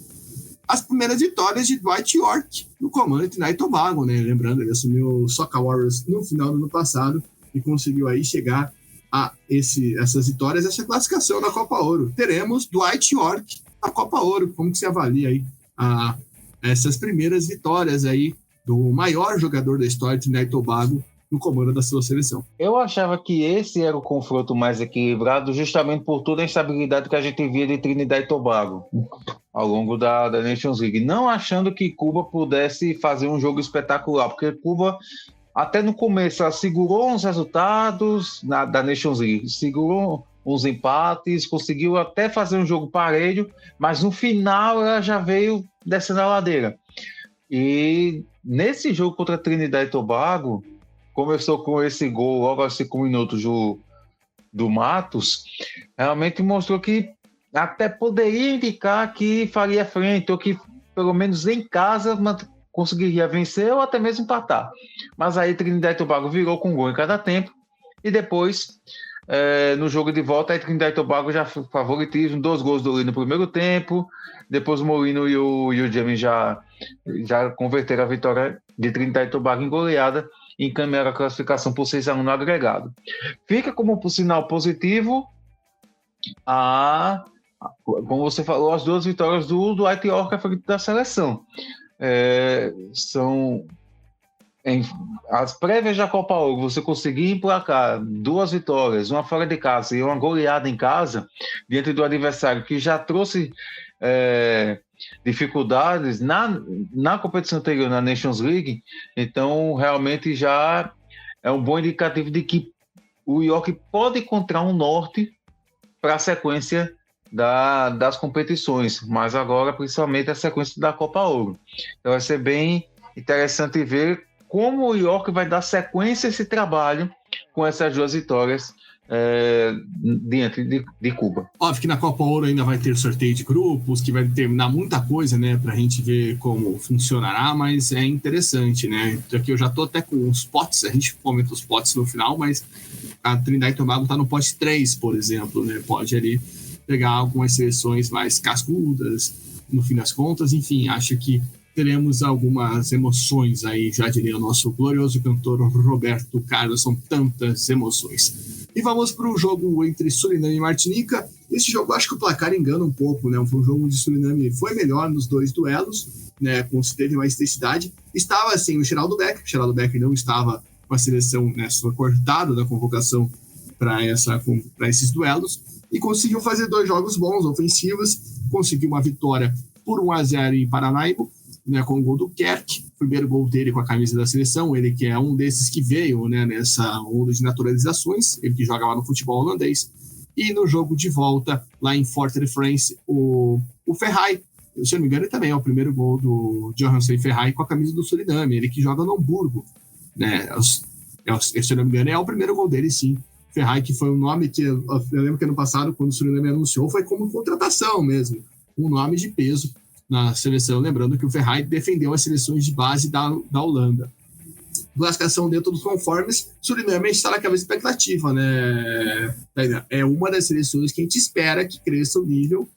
As primeiras vitórias de Dwight Yorke no comando de Trinidad e Tobago, né? Lembrando, ele assumiu o Soca Warriors no final do ano passado e conseguiu aí chegar a essas vitórias, essa classificação na Copa Ouro. Teremos Dwight Yorke na Copa Ouro. Como que você avalia aí essas primeiras vitórias aí do maior jogador da história de Trinidad e Tobago no comando da sua seleção? Eu achava que esse era o confronto mais equilibrado, justamente por toda a instabilidade que a gente via de Trinidad e Tobago ao longo da Nations League, não achando que Cuba pudesse fazer um jogo espetacular, porque Cuba, até no começo, ela segurou uns resultados da Nations League, segurou uns empates, conseguiu até fazer um jogo parelho, mas no final ela já veio descendo a ladeira. E nesse jogo contra a Trinidad e Tobago, começou com esse gol logo aos 5 minutos do Matos, realmente mostrou que até poderia indicar que faria frente, ou que pelo menos em casa conseguiria vencer ou até mesmo empatar. Mas aí Trinidad e Tobago virou com um gol em cada tempo, e depois, no jogo de volta, a Trinidad e Tobago já favoritismo, 2 gols do Lee no primeiro tempo, depois o Mourinho e o James já converteram a vitória de Trinidad e Tobago em goleada e encaminharam a classificação por 6-1 no agregado. Fica como sinal positivo como você falou, as 2 vitórias do Dwight Yorke à frente da seleção. As prévias da Copa Ouro, você conseguir emplacar 2 vitórias, uma fora de casa e uma goleada em casa, diante do adversário que já trouxe dificuldades na competição anterior, na Nations League, então realmente já é um bom indicativo de que o Yorke pode encontrar um norte para a sequência das competições, mas agora principalmente a sequência da Copa Ouro. Então vai ser bem interessante ver como o Yorke vai dar sequência a esse trabalho com essas 2 vitórias diante de Cuba. Óbvio que na Copa Ouro ainda vai ter sorteio de grupos, que vai determinar muita coisa, né, pra gente ver como funcionará, mas é interessante, né? Aqui eu já tô até com os potes, a gente comenta os potes no final, mas a Trinidad e Tobago tá no pote 3, por exemplo, né? Pode ali pegar algumas seleções mais cascudas, no fim das contas, enfim, acho que teremos algumas emoções aí, já diria o nosso glorioso cantor Roberto Carlos, são tantas emoções. E vamos para o jogo entre Suriname e Martinica. Esse jogo, acho que o placar engana um pouco, né? Foi um jogo onde o Suriname foi melhor nos 2 duelos, né? Teve mais intensidade. Estava, assim, o Geraldo Becker não estava com a seleção, né? Foi cortado da convocação para esses duelos e conseguiu fazer 2 jogos bons, ofensivos, conseguiu uma vitória por 1-0 em Paranaibo, né, com o gol do Kerk, primeiro gol dele com a camisa da seleção, ele que é um desses que veio, né, nessa onda de naturalizações, ele que joga lá no futebol holandês, e no jogo de volta, lá em Fort-de-France, o Ferrari, se eu não me engano, também é o primeiro gol do Johansen Ferrari com a camisa do Suriname, ele que joga no Hamburgo, né, se eu não me engano, é o primeiro gol dele, sim. Ferrari, que foi um nome que eu lembro que ano passado, quando o Suriname anunciou, foi como contratação mesmo, um nome de peso na seleção, lembrando que o Ferrari defendeu as seleções de base da Holanda. Classificação dentro dos conformes, Suriname está naquela expectativa, né? É uma das seleções que a gente espera que cresça o nível,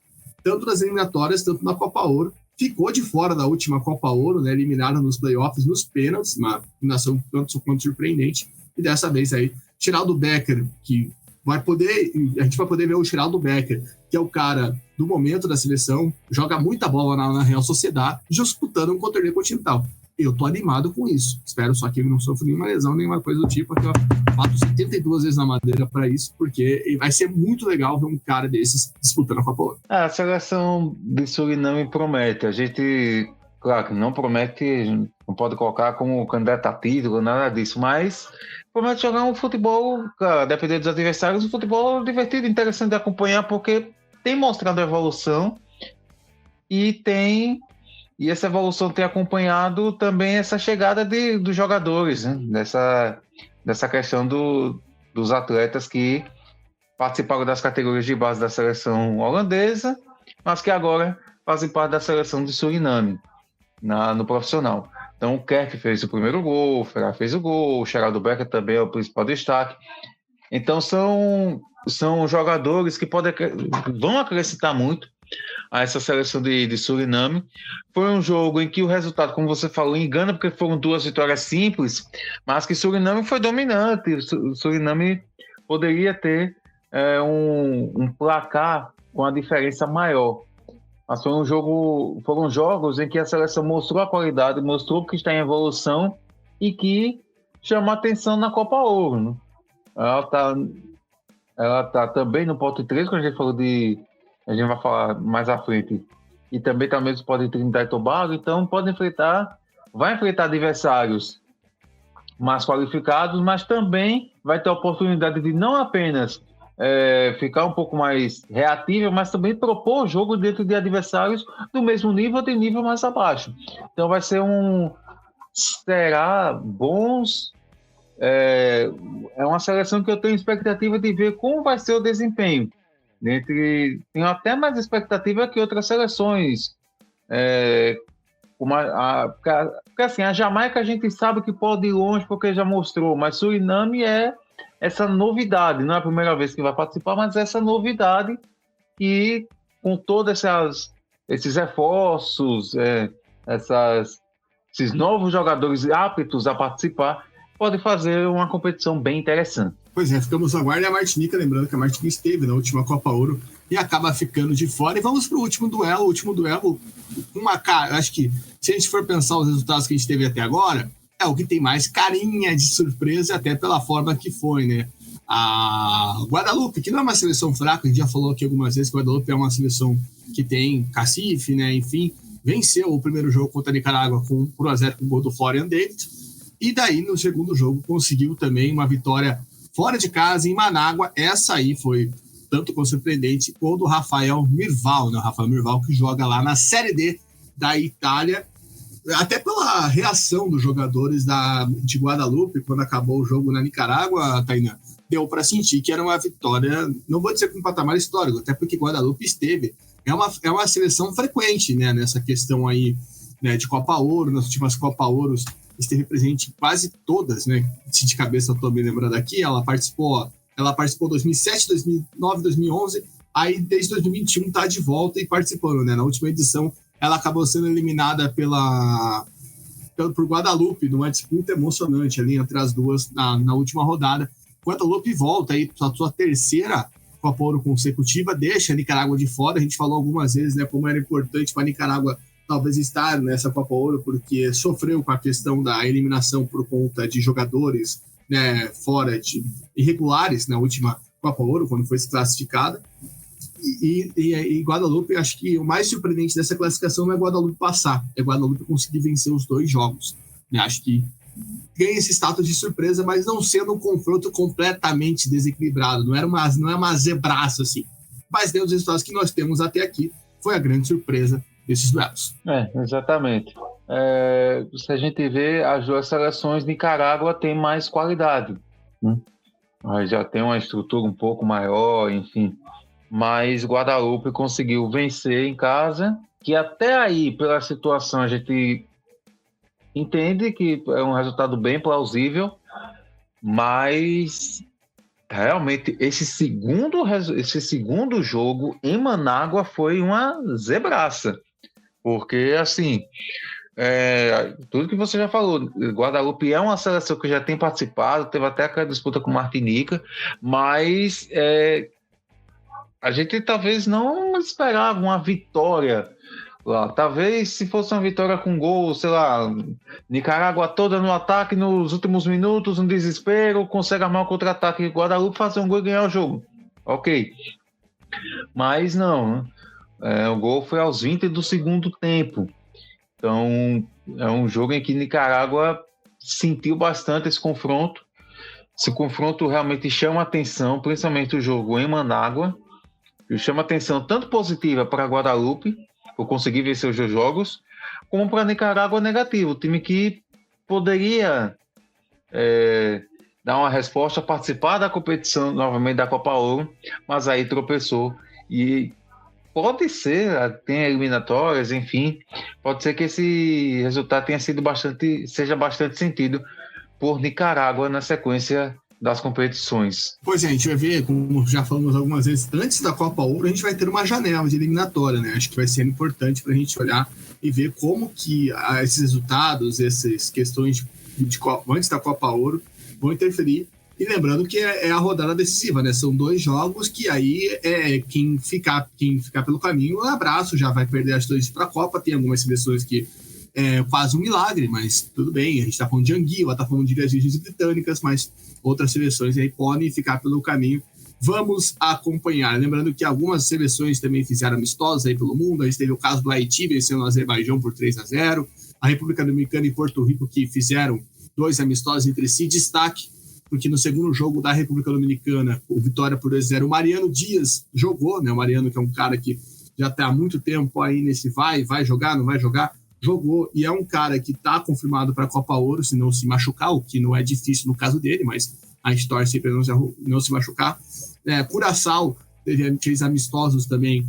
tanto nas eliminatórias, tanto na Copa Ouro. Ficou de fora da última Copa Ouro, né? Eliminada nos playoffs, nos pênaltis, uma eliminação tanto quanto surpreendente, e dessa vez aí, Geraldo Becker, que a gente vai poder ver o Geraldo Becker, que é o cara do momento da seleção, joga muita bola na Real Sociedade, disputando um torneio continental. Eu tô animado com isso. Espero só que ele não sofra nenhuma lesão, nenhuma coisa do tipo, porque eu bato 72 vezes na madeira para isso, porque vai ser muito legal ver um cara desses disputando a Copa Ouro. A seleção de Suriname promete. A gente, claro que não promete, não pode colocar como candidato a título, nada disso, mas promete jogar um futebol, cara, dependendo dos adversários, um futebol divertido, interessante de acompanhar, porque tem mostrado evolução e essa evolução tem acompanhado também essa chegada dos jogadores, né? Dessa questão dos atletas que participaram das categorias de base da seleção holandesa, mas que agora fazem parte da seleção de Suriname no profissional. Então o Kerk fez o primeiro gol, o Ferrari fez o gol, o Geraldo Becker também é o principal destaque. Então são jogadores que vão acrescentar muito a essa seleção de Suriname. Foi um jogo em que o resultado, como você falou, engana, porque foram 2 vitórias simples, mas que Suriname foi dominante. O Suriname poderia ter um placar com a diferença maior. Mas foram jogos em que a seleção mostrou a qualidade, mostrou que está em evolução e que chama atenção na Copa Ouro, né? Ela tá também no pote 3, que a gente falou a gente vai falar mais à frente, e também está mesmo pote Trinidad e Tobago, então vai enfrentar adversários mais qualificados, mas também vai ter a oportunidade de não apenas ficar um pouco mais reativa, mas também propor o jogo dentro de adversários do mesmo nível ou de nível mais abaixo. Então será bons. É uma seleção que eu tenho expectativa de ver como vai ser o desempenho. Tenho até mais expectativa que outras seleções. Porque assim, a Jamaica a gente sabe que pode ir longe porque já mostrou, mas Suriname é essa novidade, não é a primeira vez que vai participar, mas essa novidade que com todos esses reforços, esses novos jogadores aptos a participar, pode fazer uma competição bem interessante. Pois é, ficamos no aguardo. E a Martinica, lembrando que a Martinica esteve na última Copa Ouro e acaba ficando de fora. E vamos para o último duelo. O último duelo, acho que se a gente for pensar os resultados que a gente teve até agora, é o que tem mais carinha de surpresa, até pela forma que foi, né? A Guadalupe, que não é uma seleção fraca, a gente já falou aqui algumas vezes que a Guadalupe é uma seleção que tem cacife, né? Enfim, venceu o primeiro jogo contra a Nicarágua por 1-0 com o gol do Florian David. E daí, no segundo jogo, conseguiu também uma vitória fora de casa, em Manágua. Essa aí foi tanto quanto surpreendente, ou do Rafael Mirval, né? O Rafael Mirval, que joga lá na Série D da Itália. Até pela reação dos jogadores de Guadalupe, quando acabou o jogo na Nicarágua, Tainá, deu para sentir que era uma vitória, não vou dizer com um patamar histórico, até porque Guadalupe esteve. É uma seleção frequente, né, nessa questão aí, né, de Copa Ouro. Nas últimas Copa Ouros esteve presente em quase todas, né? Se de cabeça eu estou me lembrando aqui, ela participou 2007, 2009, 2011, aí desde 2021 está de volta e participando, né? Na última edição ela acabou sendo eliminada por Guadalupe, numa disputa emocionante ali entre as duas na última rodada. Guadalupe volta aí para a sua terceira Copa Ouro consecutiva, deixa a Nicarágua de fora. A gente falou algumas vezes, né, como era importante para a Nicarágua talvez estar nessa Copa Ouro, porque sofreu com a questão da eliminação por conta de jogadores, né, fora de irregulares na última Copa Ouro, quando foi se classificada. E Guadalupe, acho que o mais surpreendente dessa classificação não é Guadalupe passar, é Guadalupe conseguir vencer os dois jogos. Né? Acho que ganha esse status de surpresa, mas não sendo um confronto completamente desequilibrado, não é uma zebraça assim. Mas dentro dos resultados que nós temos até aqui, foi a grande surpresa desses duelos. Exatamente. Se a gente vê, as duas seleções de Nicarágua têm mais qualidade, né? Já tem uma estrutura um pouco maior, enfim. Mas Guadalupe conseguiu vencer em casa, que até aí, pela situação, a gente entende que é um resultado bem plausível, mas realmente esse segundo jogo em Manágua foi uma zebraça. Porque, assim, tudo que você já falou, Guadalupe é uma seleção que já tem participado, teve até aquela disputa com Martinica, mas a gente talvez não esperava uma vitória lá. Talvez se fosse uma vitória com gol, sei lá, Nicarágua toda no ataque nos últimos minutos, no desespero, consegue armar um contra-ataque, Guadalupe fazer um gol e ganhar o jogo. Ok. Mas não, né? O gol foi aos 20 do segundo tempo. Então, é um jogo em que Nicarágua sentiu bastante esse confronto. Esse confronto realmente chama atenção, principalmente o jogo em Manágua. Chama atenção tanto positiva para Guadalupe, por conseguir vencer os jogos, como para Nicarágua negativo. O time que poderia dar uma resposta, participar da competição novamente da Copa Ouro, mas aí tropeçou. E pode ser, tem eliminatórias, enfim, pode ser que esse resultado seja bastante sentido por Nicarágua na sequência das competições. Pois é, a gente vai ver, como já falamos algumas vezes, antes da Copa Ouro, a gente vai ter uma janela de eliminatória, né? Acho que vai ser importante para a gente olhar e ver como que esses resultados, essas questões antes da Copa Ouro vão interferir. E lembrando que é a rodada decisiva, né? São 2 jogos que aí quem ficar pelo caminho, um abraço, já vai perder as 2 para a Copa. Tem algumas seleções que é quase um milagre, mas tudo bem. A gente está falando de Anguila, está falando de Ilhas Virgens Britânicas, mas outras seleções aí podem ficar pelo caminho. Vamos acompanhar. Lembrando que algumas seleções também fizeram amistosos aí pelo mundo. A gente teve o caso do Haiti vencendo o Azerbaijão por 3-0. A República Dominicana e Porto Rico que fizeram 2 amistosos entre si. Destaque porque no segundo jogo da República Dominicana, o vitória por 2-0, o Mariano Dias jogou, né? O Mariano, que é um cara que já está há muito tempo aí nesse vai jogar, não vai jogar, jogou, e é um cara que está confirmado para a Copa Ouro, se não se machucar, o que não é difícil no caso dele, mas a gente torce para não se machucar. Curaçao teve aqueles amistosos também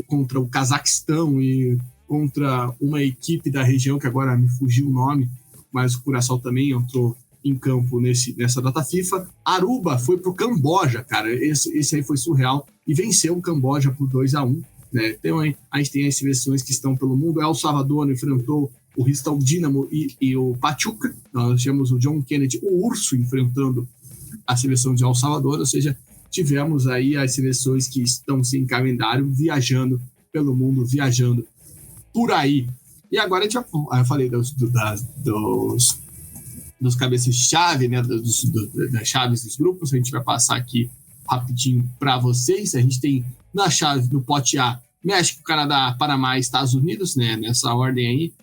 contra o Cazaquistão e contra uma equipe da região, que agora me fugiu o nome, mas o Curaçao também entrou em campo nessa data FIFA. Aruba foi pro Camboja, cara, esse aí foi surreal, e venceu o Camboja por 2-1, né? Então a gente tem as seleções que estão pelo mundo. El Salvador enfrentou o Ristal Dínamo e o Pachuca. Nós tivemos o John Kennedy, o Urso, enfrentando a seleção de El Salvador, ou seja, tivemos aí as seleções que estão sem calendário, viajando pelo mundo, viajando por aí. E agora eu falei dos cabeças de chave, né, das chaves dos grupos. A gente vai passar aqui rapidinho para vocês. A gente tem na chave, no pote A, México, Canadá, Panamá e Estados Unidos, né, nessa ordem aí,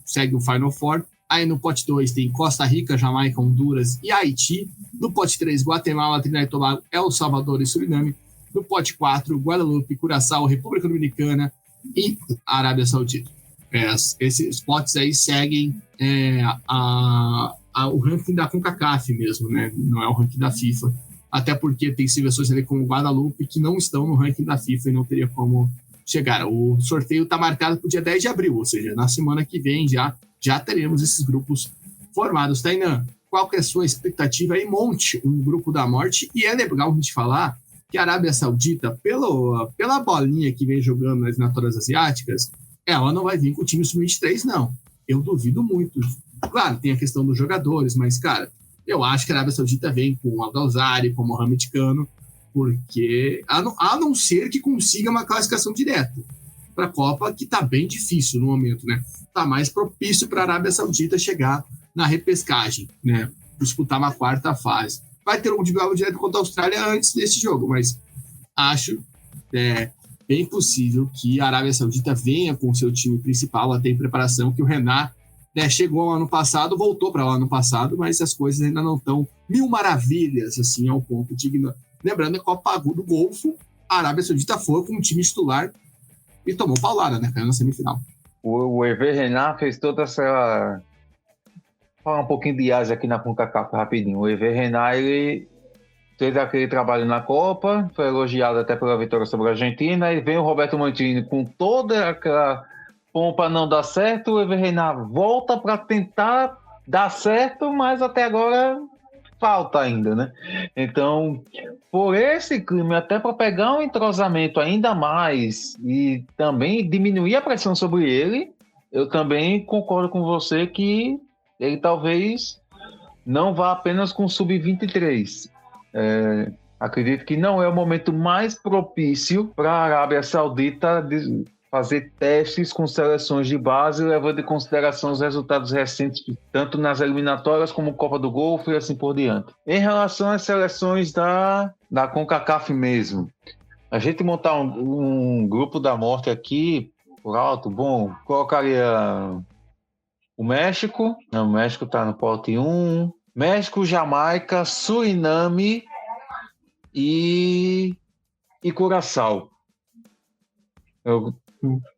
segue o Final Four. Aí no pote 2 tem Costa Rica, Jamaica, Honduras e Haiti. No pote 3, Guatemala, Trinidad e Tobago, El Salvador e Suriname. No pote 4, Guadalupe, Curaçao, República Dominicana e Arábia Saudita. Esses potes aí seguem o ranking da CONCACAF mesmo, né? Não é o ranking da FIFA. Até porque tem seleções ali como Guadalupe que não estão no ranking da FIFA e não teria como chegar. O sorteio está marcado para o dia 10 de abril, ou seja, na semana que vem já teremos esses grupos formados. Tainan, qual que é a sua expectativa aí? Monte um grupo da morte, e é legal a gente falar que a Arábia Saudita, pela bolinha que vem jogando nas eliminatórias asiáticas, ela não vai vir com o time sub-23, não. Eu duvido muito. Claro, tem a questão dos jogadores, mas, cara, eu acho que a Arábia Saudita vem com o Al-Ghazali, com o Mohamed Kano, porque a não ser que consiga uma classificação direta para a Copa, que está bem difícil no momento, né? Está mais propício para a Arábia Saudita chegar na repescagem, né? Disputar uma quarta fase. Vai ter um duelo direto contra a Austrália antes desse jogo, mas acho bem possível que a Arábia Saudita venha com o seu time principal até em preparação, que o Renat, né, chegou ano passado, voltou para lá ano passado, mas as coisas ainda não estão mil maravilhas, assim, ao ponto digno. Lembrando que a Copa do Golfo, a Arábia Saudita foi com um time titular e tomou paulada, né? Caiu na semifinal. O Hervé Renard fez toda essa... Falar um pouquinho de Ásia aqui na CONCACAF rapidinho. O Hervé Renard, ele fez aquele trabalho na Copa, foi elogiado até pela vitória sobre a Argentina, e vem o Roberto Mantini com toda aquela pompa não dar certo. O Hervé Renard volta para tentar dar certo, mas até agora falta ainda, né? Então, por esse clima, até para pegar um entrosamento ainda mais e também diminuir a pressão sobre ele, eu também concordo com você que ele talvez não vá apenas com sub-23. Acredito que não é o momento mais propício para a Arábia Saudita fazer testes com seleções de base, levando em consideração os resultados recentes, tanto nas eliminatórias como Copa do Golfo e assim por diante. Em relação às seleções da CONCACAF mesmo, a gente montar um grupo da morte aqui, por alto, bom, colocaria o México. Não, o México está no pote 1. México, Jamaica, Suriname e Curaçao. Eu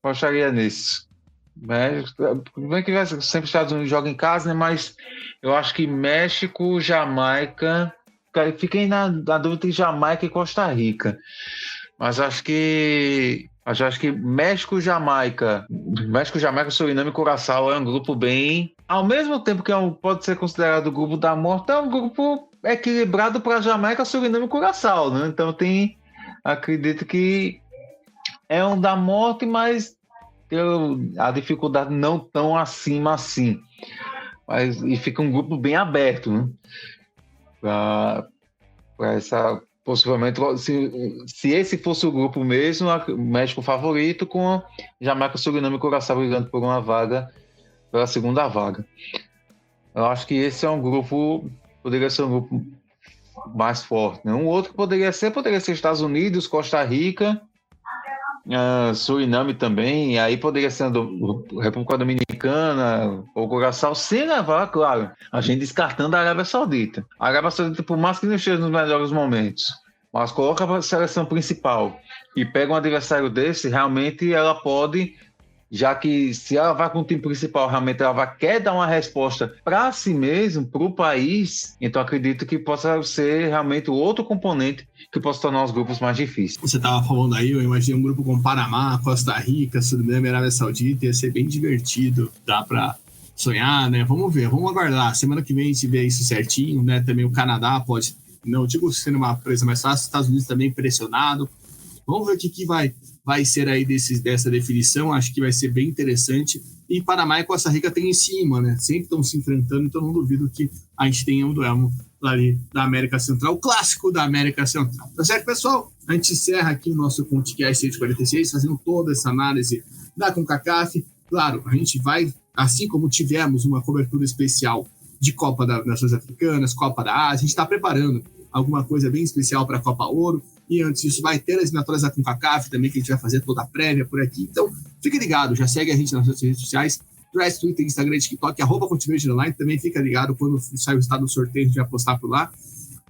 apostaria nisso. México, bem que sempre os Estados Unidos jogam em casa, né? Mas eu acho que México, Jamaica... Fiquei na dúvida entre Jamaica e Costa Rica. Mas acho que México, Jamaica, Suriname e Curaçao é um grupo bem... Ao mesmo tempo que pode ser considerado o grupo da morte, é um grupo equilibrado para Jamaica, Suriname e Curaçao, né? Então acredito que é um da morte, mas a dificuldade não tão acima assim. E fica um grupo bem aberto, né? Para essa... Possivelmente, se esse fosse o grupo mesmo, o México favorito, com Jamaica, Suriname e Curaçao brigando por uma vaga, pela segunda vaga. Eu acho que esse poderia ser um grupo mais forte, né? Um outro poderia ser Estados Unidos, Costa Rica Suriname também, aí poderia ser República Dominicana ou Curaçao, sem levar, claro, a gente descartando a Arábia Saudita. A Arábia Saudita, por mais que não esteja nos melhores momentos, mas coloca a seleção principal e pega um adversário desse, realmente ela pode, já que se ela vai com o time principal, realmente ela quer dar uma resposta para si mesmo, para o país, então acredito que possa ser realmente o outro componente que possa tornar os grupos mais difíceis. Você estava falando aí, eu imaginei um grupo com Panamá, Costa Rica, Suriname, Arábia Saudita, ia ser bem divertido, dá para sonhar, né? Vamos ver, vamos aguardar. Semana que vem a gente vê isso certinho, né? Também o Canadá pode, não digo sendo uma presa mais fácil, os Estados Unidos também pressionado. Vamos ver o que vai ser aí dessa definição, acho que vai ser bem interessante. E Panamá e Costa Rica tem em cima, né? Sempre estão se enfrentando, então não duvido que a gente tenha um duelo ali da América Central, o clássico da América Central. Tá certo, pessoal? A gente encerra aqui o nosso podcast 146, fazendo toda essa análise da CONCACAF. Claro, a gente vai, assim como tivemos uma cobertura especial de Copa das Nações Africanas, Copa da Ásia, a gente está preparando alguma coisa bem especial para a Copa Ouro. E antes disso, vai ter as eliminatórias da CONCACAF também, que a gente vai fazer toda a prévia por aqui. Então, fique ligado, já segue a gente nas redes sociais, Threads, Twitter, Instagram, TikTok, @ContiVerde_Online. Também fica ligado quando sai o estado do sorteio, a gente vai postar por lá.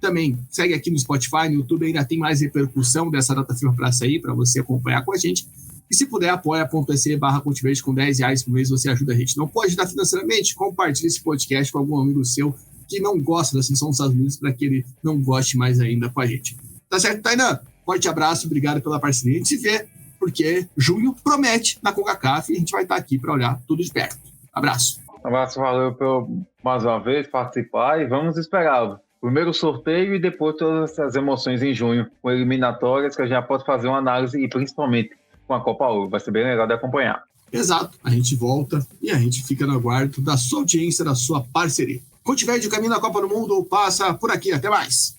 Também segue aqui no Spotify, no YouTube, ainda tem mais repercussão dessa data FIFA para sair, para você acompanhar com a gente. E se puder, apoia.se/ContiVerde com R$10 por mês, você ajuda a gente. Não pode ajudar financeiramente? Compartilhe esse podcast com algum amigo seu que não gosta da seleção dos Estados Unidos, para que ele não goste mais ainda com a gente. Tá certo, Tainan? Forte abraço, obrigado pela parceria. A gente se vê, porque junho promete na CONCACAF e a gente vai estar aqui para olhar tudo de perto. Abraço. Abraço, valeu por mais uma vez participar e vamos esperar o primeiro sorteio e depois todas as emoções em junho, com eliminatórias, que a gente já pode fazer uma análise e principalmente com a Copa Ouro. Vai ser bem legal de acompanhar. Exato. A gente volta e a gente fica no aguardo da sua audiência, da sua parceria. ContiVerde, o caminho da Copa do Mundo passa por aqui. Até mais.